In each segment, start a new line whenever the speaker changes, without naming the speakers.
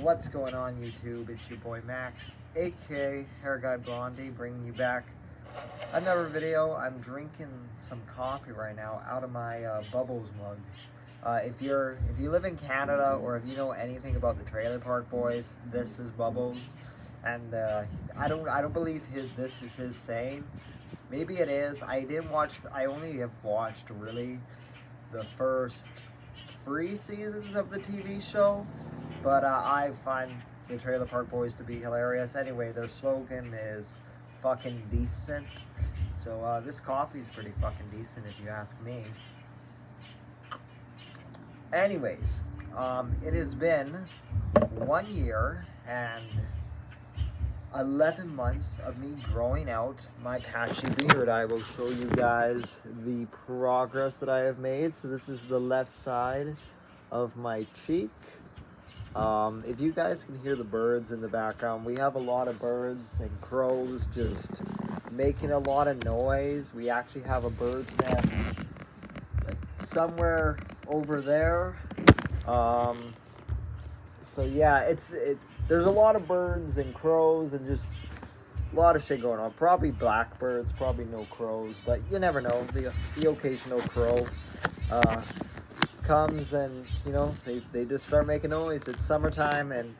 What's going on YouTube? It's your boy Max, aka Hair Guy Blondie, bringing you back another video. I'm drinking some coffee right now out of my Bubbles mug. If you live in Canada or if you know anything about the Trailer Park Boys, this is Bubbles, and I don't believe this is his saying. Maybe it is. I only have watched really the first 3 seasons of the TV show. But I find the Trailer Park Boys to be hilarious. Anyway, their slogan is fucking decent. So this coffee is pretty fucking decent if you ask me. Anyways, it has been 1 year and 11 months of me growing out my patchy beard. I will show you guys the progress that I have made. So this is the left side of my cheek. If you guys can hear the birds in the background, we have a lot of birds and crows just making a lot of noise. We actually have a bird's nest somewhere over there. So yeah, there's a lot of birds and crows and just a lot of shit going on. Probably blackbirds, probably no crows, but you never know. The occasional crow comes and they just start making noise. It's summertime and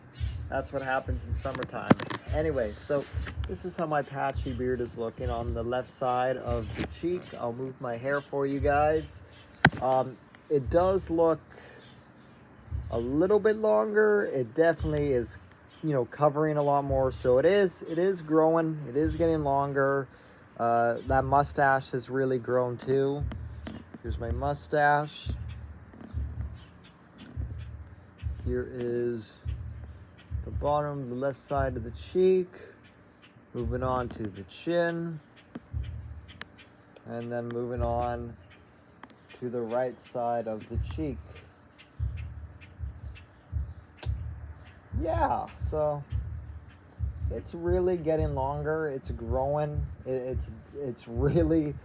that's what happens in summertime. Anyway, so this is how my patchy beard is looking on the left side of the cheek. I'll move my hair for you guys. It does look a little bit longer. It definitely is covering a lot more, so it is growing. It is getting longer. That mustache has really grown too. Here's my mustache. Here is the bottom, the left side of the cheek. Moving on to the chin. And then moving on to the right side of the cheek. Yeah, so it's really getting longer. It's growing. It's really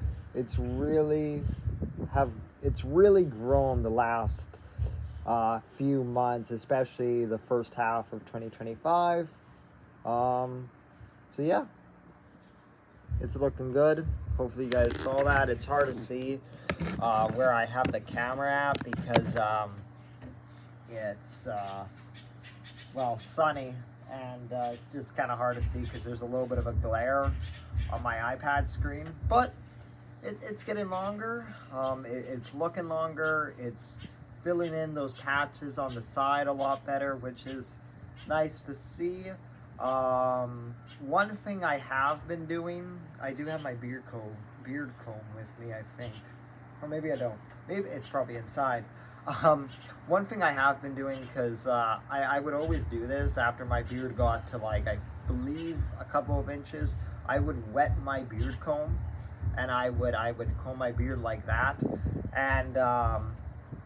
grown the last few months, especially the first half of 2025. So yeah, it's looking good. Hopefully you guys saw that. It's hard to see where I have the camera at because it's sunny, and it's just kind of hard to see because there's a little bit of a glare on my iPad screen, but it's getting longer. It's looking longer. It's filling in those patches on the side a lot better, which is nice to see. One thing I have been doing, I do have my beard comb with me, I think, or maybe I don't. Maybe it's probably inside. One thing I have been doing, because I would always do this after my beard got to I believe a couple of inches, I would wet my beard comb, and I would comb my beard like that. And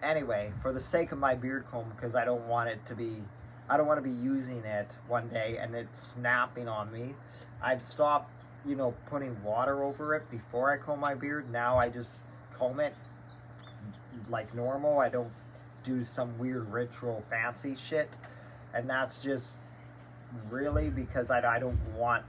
anyway, for the sake of my beard comb, because I don't want to be using it one day and it's snapping on me, I've stopped, putting water over it before I comb my beard. Now I just comb it like normal. I don't do some weird ritual fancy shit, and that's just really because I don't want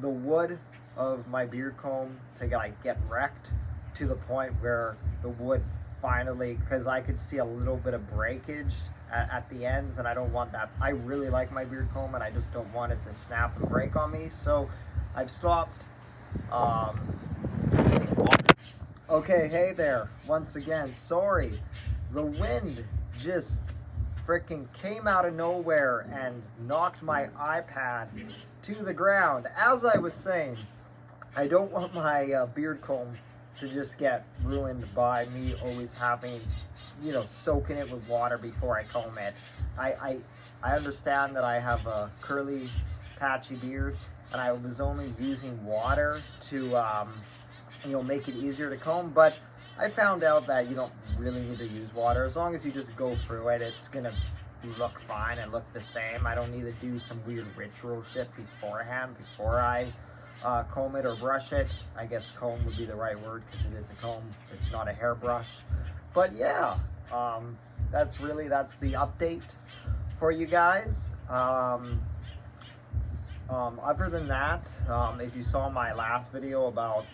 the wood of my beard comb to get wrecked to the point where the wood finally, because I could see a little bit of breakage at the ends, and I don't want that. I really like my beard comb and I just don't want it to snap and break on me, so I've stopped using water. Okay, hey there, once again, sorry. The wind just freaking came out of nowhere and knocked my iPad to the ground. As I was saying, I don't want my beard comb to just get ruined by me always having, soaking it with water before I comb it. I understand that I have a curly, patchy beard, and I was only using water to, make it easier to comb, but I found out that you don't really need to use water. As long as you just go through it, it's gonna look fine and look the same. I don't need to do some weird ritual shit beforehand, before I comb it or brush it. I guess comb would be the right word because it is a comb. It's not a hairbrush. But yeah, that's the update for you guys. Other than that, if you saw my last video about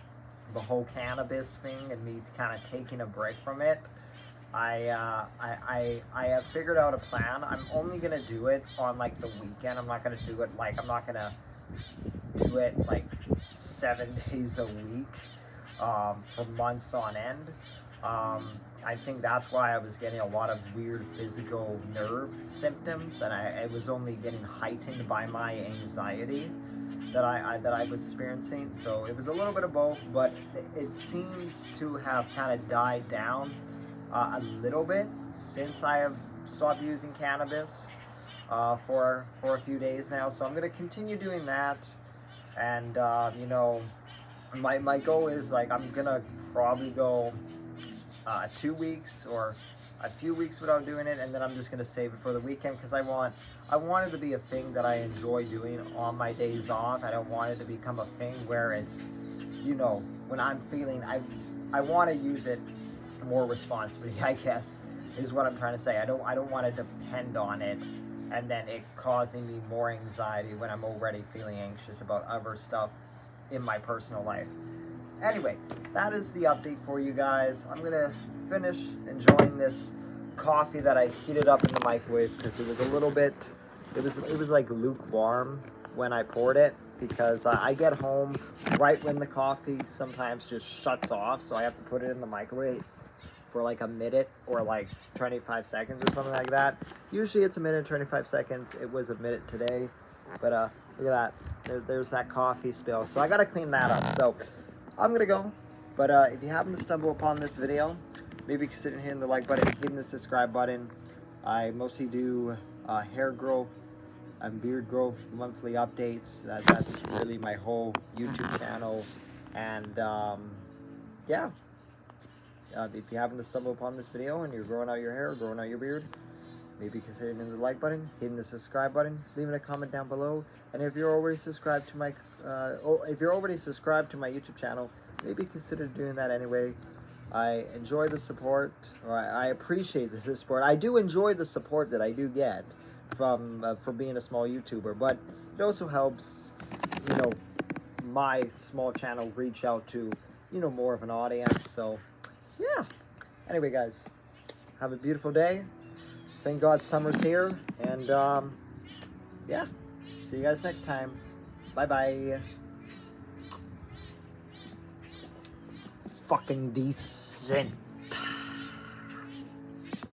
the whole cannabis thing and me kind of taking a break from it, I have figured out a plan. I'm only gonna do it on like the weekend. I'm not gonna do it like, I'm not gonna do it like 7 days a week for months on end. I think that's why I was getting a lot of weird physical nerve symptoms, and I was only getting heightened by my anxiety that I was experiencing. So it was a little bit of both, but it seems to have kind of died down a little bit since I have stopped using cannabis for a few days now. So I'm going to continue doing that, and you know, my goal is like I'm gonna probably go 2 weeks or a few weeks without doing it, and then I'm just gonna save it for the weekend because I want it to be a thing that I enjoy doing on my days off. I don't want it to become a thing where it's, you know, when I'm feeling I want to use it more responsibly, I guess, is what I'm trying to say. I don't want to depend on it and then it causing me more anxiety when I'm already feeling anxious about other stuff in my personal life. Anyway, that is the update for you guys. I'm gonna finish enjoying this coffee that I heated up in the microwave because it was a little bit, it was like lukewarm when I poured it, because I get home right when the coffee sometimes just shuts off, so I have to put it in the microwave for like a minute or like 25 seconds or something like that. Usually it's a minute, 25 seconds. It was a minute today, but look at that. There's that coffee spill. So I gotta clean that up. So I'm gonna go. But if you happen to stumble upon this video, maybe consider hitting the like button, hitting the subscribe button. I mostly do hair growth and beard growth monthly updates. That's really my whole YouTube channel. And yeah. If you happen to stumble upon this video and you're growing out your hair or growing out your beard, maybe consider hitting the like button, hitting the subscribe button, leaving a comment down below. And if you're already subscribed to my YouTube channel, maybe consider doing that anyway. I enjoy the support, or I appreciate the support. I do enjoy the support that I do get from for being a small YouTuber, but it also helps, you know, my small channel reach out to, you know, more of an audience. So yeah. Anyway, guys, have a beautiful day. Thank God summer's here. And yeah. See you guys next time. Bye-bye. Fucking decent.